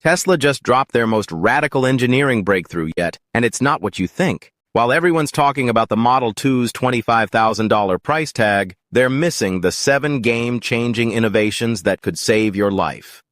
Tesla just dropped their most radical engineering breakthrough yet, and it's not what you think. While everyone's talking about the Model 2's $25,000 price tag, they're missing the 7 game-changing innovations that could save your life.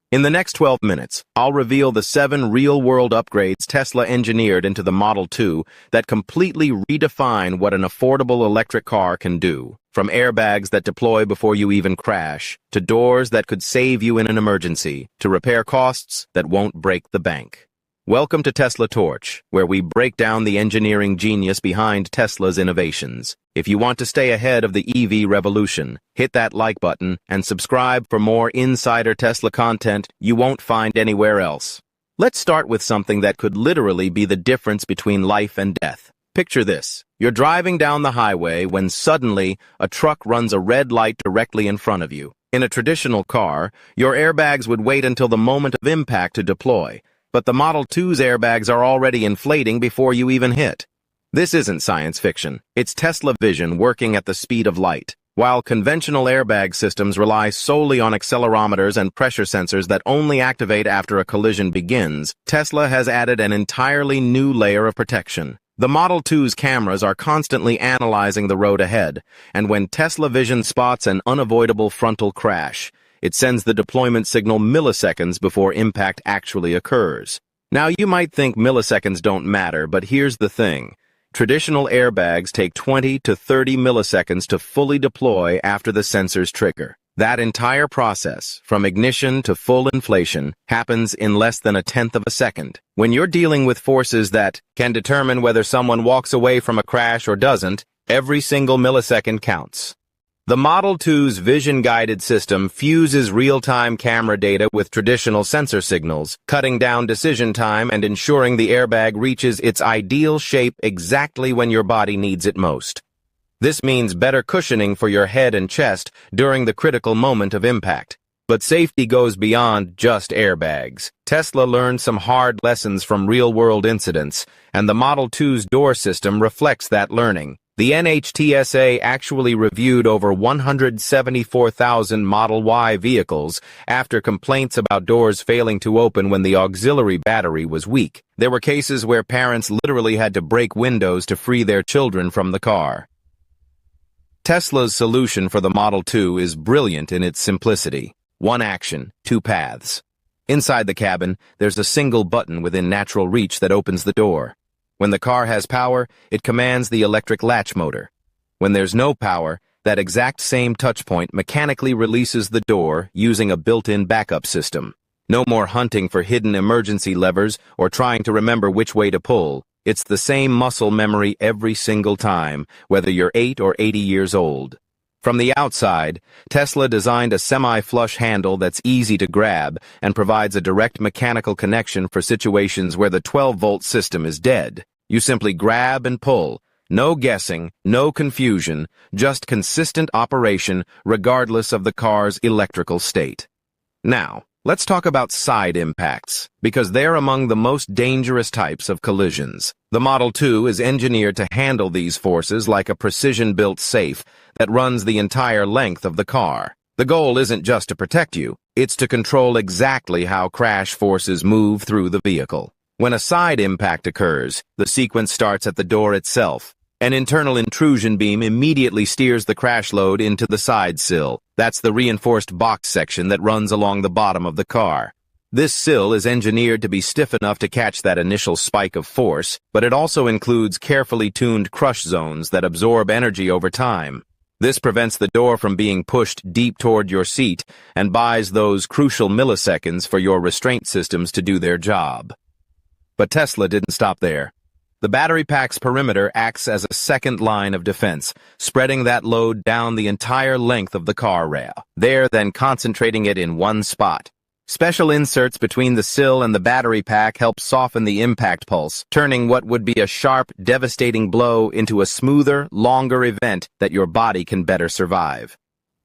In the next 12 minutes, I'll reveal the 7 real-world upgrades Tesla engineered into the Model 2 that completely redefine what an affordable electric car can do. From airbags that deploy before you even crash, to doors that could save you in an emergency, to repair costs that won't break the bank. Welcome to Tesla Torch, where we break down the engineering genius behind Tesla's innovations. If you want to stay ahead of the EV revolution, hit that like button and subscribe for more insider Tesla content you won't find anywhere else. Let's start with something that could literally be the difference between life and death. Picture this. You're driving down the highway when suddenly a truck runs a red light directly in front of you. In a traditional car, your airbags would wait until the moment of impact to deploy, but the Model 2's airbags are already inflating before you even hit. This isn't science fiction. It's Tesla vision working at the speed of light. While conventional airbag systems rely solely on accelerometers and pressure sensors that only activate after a collision begins, Tesla has added an entirely new layer of protection. The Model 2's cameras are constantly analyzing the road ahead, and when Tesla Vision spots an unavoidable frontal crash, it sends the deployment signal milliseconds before impact actually occurs. Now, you might think milliseconds don't matter, but here's the thing. Traditional airbags take 20 to 30 milliseconds to fully deploy after the sensors trigger. That entire process, from ignition to full inflation, happens in less than a tenth of a second. When you're dealing with forces that can determine whether someone walks away from a crash or doesn't, every single millisecond counts. The Model 2's vision-guided system fuses real-time camera data with traditional sensor signals, cutting down decision time and ensuring the airbag reaches its ideal shape exactly when your body needs it most. This means better cushioning for your head and chest during the critical moment of impact. But safety goes beyond just airbags. Tesla learned some hard lessons from real-world incidents, and the Model 2's door system reflects that learning. The NHTSA actually reviewed over 174,000 Model Y vehicles after complaints about doors failing to open when the auxiliary battery was weak. There were cases where parents literally had to break windows to free their children from the car. Tesla's solution for the Model 2 is brilliant in its simplicity. One action, 2 paths. Inside the cabin, there's a single button within natural reach that opens the door. When the car has power, it commands the electric latch motor. When there's no power, that exact same touchpoint mechanically releases the door using a built-in backup system. No more hunting for hidden emergency levers or trying to remember which way to pull. It's the same muscle memory every single time, whether you're 8 or 80 years old. From the outside, Tesla designed a semi-flush handle that's easy to grab and provides a direct mechanical connection for situations where the 12-volt system is dead. You simply grab and pull. No guessing, no confusion, just consistent operation regardless of the car's electrical state. Now, let's talk about side impacts, because they're among the most dangerous types of collisions. The Model 2 is engineered to handle these forces like a precision-built safe that runs the entire length of the car. The goal isn't just to protect you, it's to control exactly how crash forces move through the vehicle. When a side impact occurs, the sequence starts at the door itself. An internal intrusion beam immediately steers the crash load into the side sill. That's the reinforced box section that runs along the bottom of the car. This sill is engineered to be stiff enough to catch that initial spike of force, but it also includes carefully tuned crush zones that absorb energy over time. This prevents the door from being pushed deep toward your seat and buys those crucial milliseconds for your restraint systems to do their job. But Tesla didn't stop there. The battery pack's perimeter acts as a second line of defense, spreading that load down the entire length of the car rail, then concentrating it in one spot. Special inserts between the sill and the battery pack help soften the impact pulse, turning what would be a sharp, devastating blow into a smoother, longer event that your body can better survive.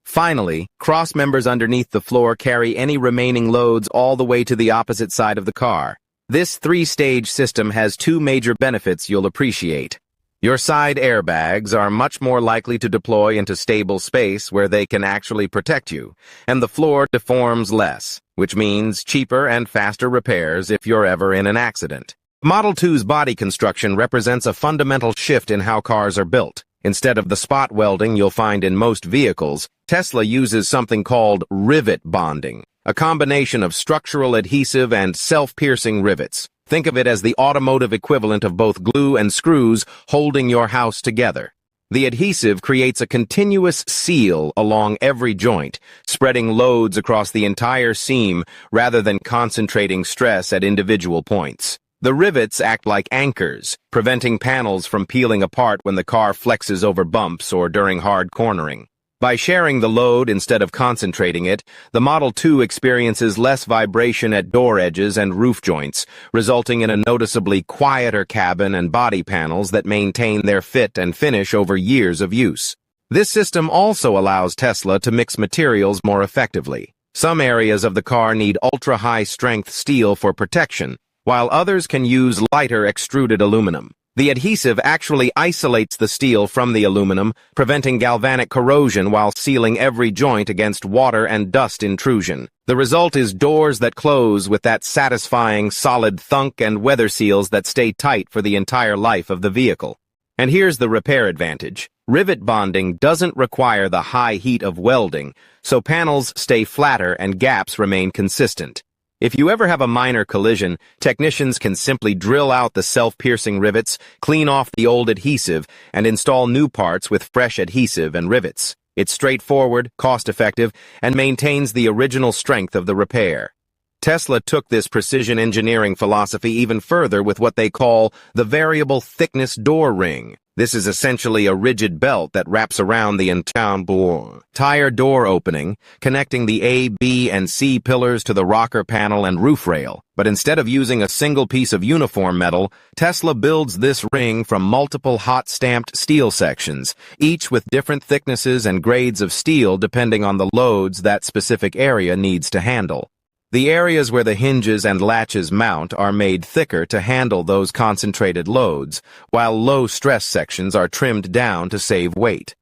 Finally, cross members underneath the floor carry any remaining loads all the way to the opposite side of the car. This 3-stage system has 2 major benefits you'll appreciate. Your side airbags are much more likely to deploy into stable space where they can actually protect you, and the floor deforms less. which means cheaper and faster repairs if you're ever in an accident. Model 2's body construction represents a fundamental shift in how cars are built. Instead of the spot welding you'll find in most vehicles, Tesla uses something called rivet bonding, a combination of structural adhesive and self-piercing rivets. Think of it as the automotive equivalent of both glue and screws holding your house together. The adhesive creates a continuous seal along every joint, spreading loads across the entire seam rather than concentrating stress at individual points. The rivets act like anchors, preventing panels from peeling apart when the car flexes over bumps or during hard cornering. By sharing the load instead of concentrating it, the Model 2 experiences less vibration at door edges and roof joints, resulting in a noticeably quieter cabin and body panels that maintain their fit and finish over years of use. This system also allows Tesla to mix materials more effectively. Some areas of the car need ultra-high-strength steel for protection, while others can use lighter extruded aluminum. The adhesive actually isolates the steel from the aluminum, preventing galvanic corrosion while sealing every joint against water and dust intrusion. The result is doors that close with that satisfying solid thunk and weather seals that stay tight for the entire life of the vehicle. And here's the repair advantage. Rivet bonding doesn't require the high heat of welding, so panels stay flatter and gaps remain consistent. If you ever have a minor collision, technicians can simply drill out the self-piercing rivets, clean off the old adhesive, and install new parts with fresh adhesive and rivets. It's straightforward, cost-effective, and maintains the original strength of the repair. Tesla took this precision engineering philosophy even further with what they call the variable thickness door ring. This is essentially a rigid belt that wraps around the entire door opening, connecting the A, B, and C pillars to the rocker panel and roof rail. But instead of using a single piece of uniform metal, Tesla builds this ring from multiple hot-stamped steel sections, each with different thicknesses and grades of steel depending on the loads that specific area needs to handle. The areas where the hinges and latches mount are made thicker to handle those concentrated loads, while low-stress sections are trimmed down to save weight.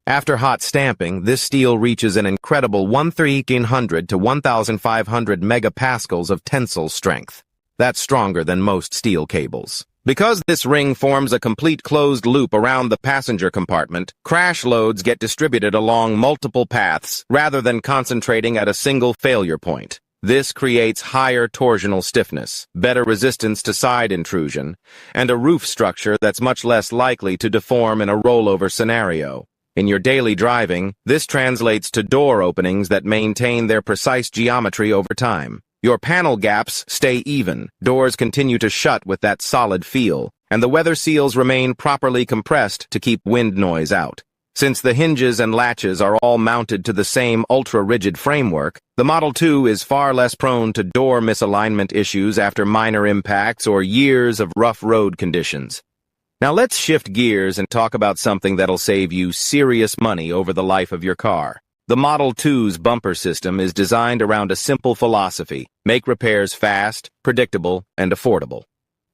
After hot stamping, this steel reaches an incredible 1,300 to 1,500 megapascals of tensile strength. That's stronger than most steel cables. Because this ring forms a complete closed loop around the passenger compartment, crash loads get distributed along multiple paths rather than concentrating at a single failure point. This creates higher torsional stiffness, better resistance to side intrusion, and a roof structure that's much less likely to deform in a rollover scenario. In your daily driving, this translates to door openings that maintain their precise geometry over time. Your panel gaps stay even, doors continue to shut with that solid feel, and the weather seals remain properly compressed to keep wind noise out. Since the hinges and latches are all mounted to the same ultra-rigid framework, the Model 2 is far less prone to door misalignment issues after minor impacts or years of rough road conditions. Now let's shift gears and talk about something that'll save you serious money over the life of your car. The Model 2's bumper system is designed around a simple philosophy: make repairs fast, predictable, and affordable.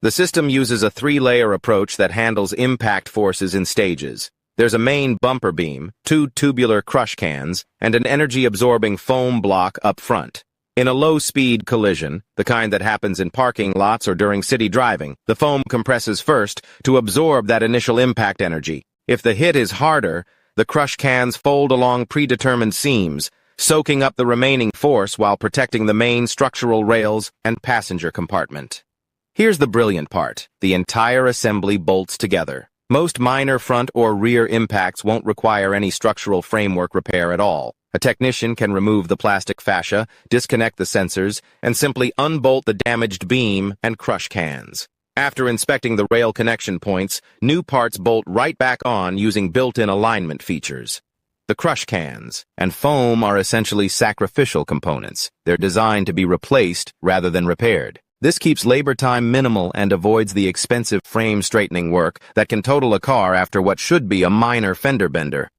The system uses a three-layer approach that handles impact forces in stages. There's a main bumper beam, two tubular crush cans, and an energy-absorbing foam block up front. In a low-speed collision, the kind that happens in parking lots or during city driving, the foam compresses first to absorb that initial impact energy. If the hit is harder, the crush cans fold along predetermined seams, soaking up the remaining force while protecting the main structural rails and passenger compartment. Here's the brilliant part: the entire assembly bolts together. Most minor front or rear impacts won't require any structural framework repair at all. A technician can remove the plastic fascia, disconnect the sensors, and simply unbolt the damaged beam and crush cans. After inspecting the rail connection points, new parts bolt right back on using built-in alignment features. The crush cans and foam are essentially sacrificial components. They're designed to be replaced rather than repaired. This keeps labor time minimal and avoids the expensive frame straightening work that can total a car after what should be a minor fender bender.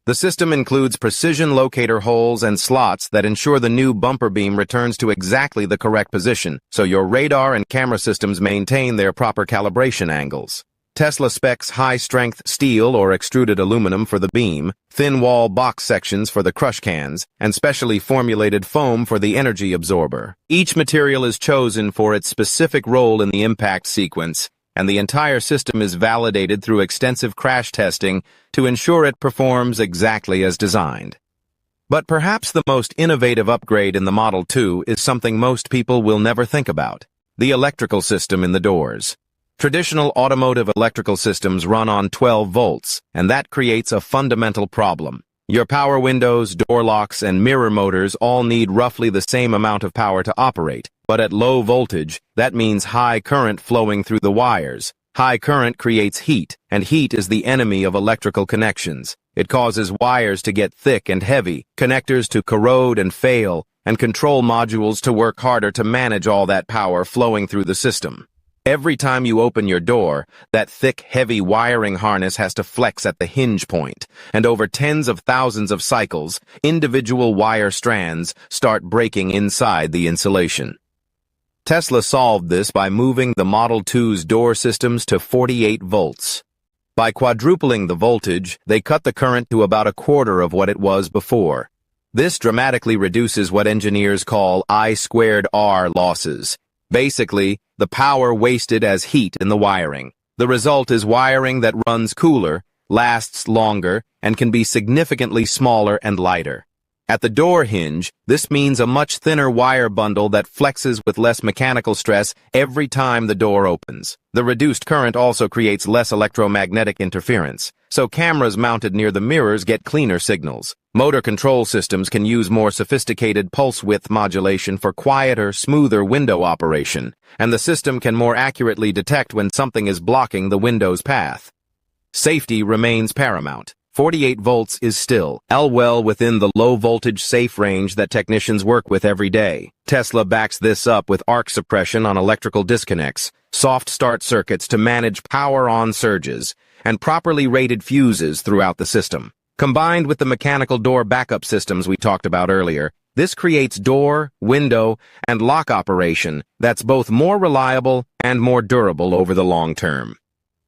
The system includes precision locator holes and slots that ensure the new bumper beam returns to exactly the correct position, so your radar and camera systems maintain their proper calibration angles. Tesla specs high-strength steel or extruded aluminum for the beam, thin-wall box sections for the crush cans, and specially formulated foam for the energy absorber. Each material is chosen for its specific role in the impact sequence, and the entire system is validated through extensive crash testing to ensure it performs exactly as designed. But perhaps the most innovative upgrade in the Model 2 is something most people will never think about: the electrical system in the doors. Traditional automotive electrical systems run on 12 volts, and that creates a fundamental problem. Your power windows, door locks, and mirror motors all need roughly the same amount of power to operate, but at low voltage, that means high current flowing through the wires. High current creates heat, and heat is the enemy of electrical connections. It causes wires to get thick and heavy, connectors to corrode and fail, and control modules to work harder to manage all that power flowing through the system. Every time you open your door, that thick, heavy wiring harness has to flex at the hinge point, and over tens of thousands of cycles, individual wire strands start breaking inside the insulation. Tesla solved this by moving the Model 2's door systems to 48 volts. By quadrupling the voltage, they cut the current to about a quarter of what it was before. This dramatically reduces what engineers call I²R losses. Basically, the power wasted as heat in the wiring. The result is wiring that runs cooler, lasts longer, and can be significantly smaller and lighter. At the door hinge, this means a much thinner wire bundle that flexes with less mechanical stress every time the door opens. The reduced current also creates less electromagnetic interference, so cameras mounted near the mirrors get cleaner signals. Motor control systems can use more sophisticated pulse width modulation for quieter, smoother window operation, and the system can more accurately detect when something is blocking the window's path. Safety remains paramount. 48 volts is still well within the low-voltage safe range that technicians work with every day. Tesla backs this up with arc suppression on electrical disconnects, soft start circuits to manage power-on surges, and properly rated fuses throughout the system. Combined with the mechanical door backup systems we talked about earlier, this creates door, window, and lock operation that's both more reliable and more durable over the long term.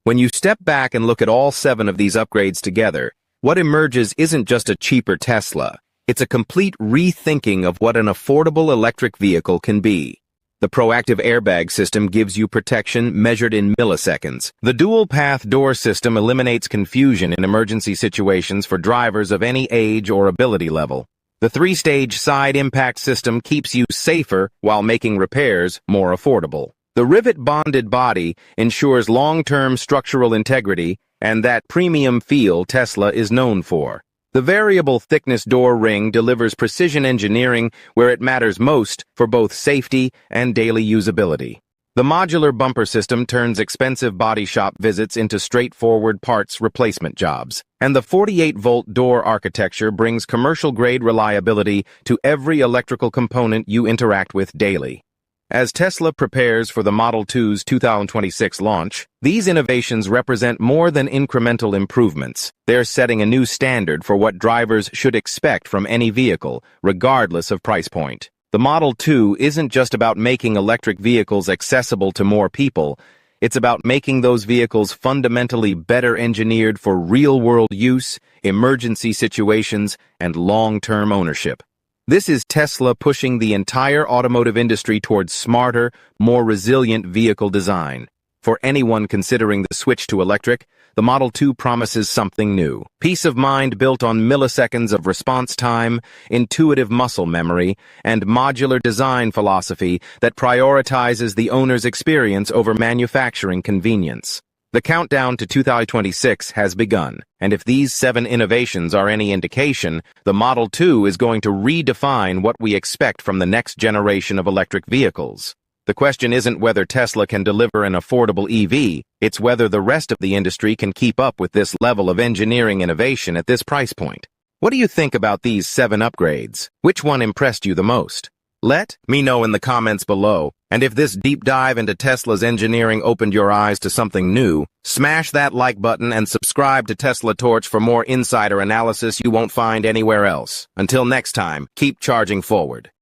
When you step back and look at all 7 of these upgrades together, what emerges isn't just a cheaper Tesla. It's a complete rethinking of what an affordable electric vehicle can be. The proactive airbag system gives you protection measured in milliseconds. The dual-path door system eliminates confusion in emergency situations for drivers of any age or ability level. The 3-stage side impact system keeps you safer while making repairs more affordable. The rivet-bonded body ensures long-term structural integrity and that premium feel Tesla is known for. The variable thickness door ring delivers precision engineering where it matters most for both safety and daily usability. The modular bumper system turns expensive body shop visits into straightforward parts replacement jobs. And the 48-volt door architecture brings commercial-grade reliability to every electrical component you interact with daily. As Tesla prepares for the Model 2's 2026 launch, these innovations represent more than incremental improvements. They're setting a new standard for what drivers should expect from any vehicle, regardless of price point. The Model 2 isn't just about making electric vehicles accessible to more people. It's about making those vehicles fundamentally better engineered for real-world use, emergency situations, and long-term ownership. This is Tesla pushing the entire automotive industry towards smarter, more resilient vehicle design. For anyone considering the switch to electric, the Model 2 promises something new. Peace of mind built on milliseconds of response time, intuitive muscle memory, and modular design philosophy that prioritizes the owner's experience over manufacturing convenience. The countdown to 2026 has begun, and if these 7 innovations are any indication, the Model 2 is going to redefine what we expect from the next generation of electric vehicles. The question isn't whether Tesla can deliver an affordable EV, it's whether the rest of the industry can keep up with this level of engineering innovation at this price point. What do you think about these 7 upgrades? Which one impressed you the most? Let me know in the comments below. And if this deep dive into Tesla's engineering opened your eyes to something new, smash that like button and subscribe to Tesla Torch for more insider analysis you won't find anywhere else. Until next time, keep charging forward.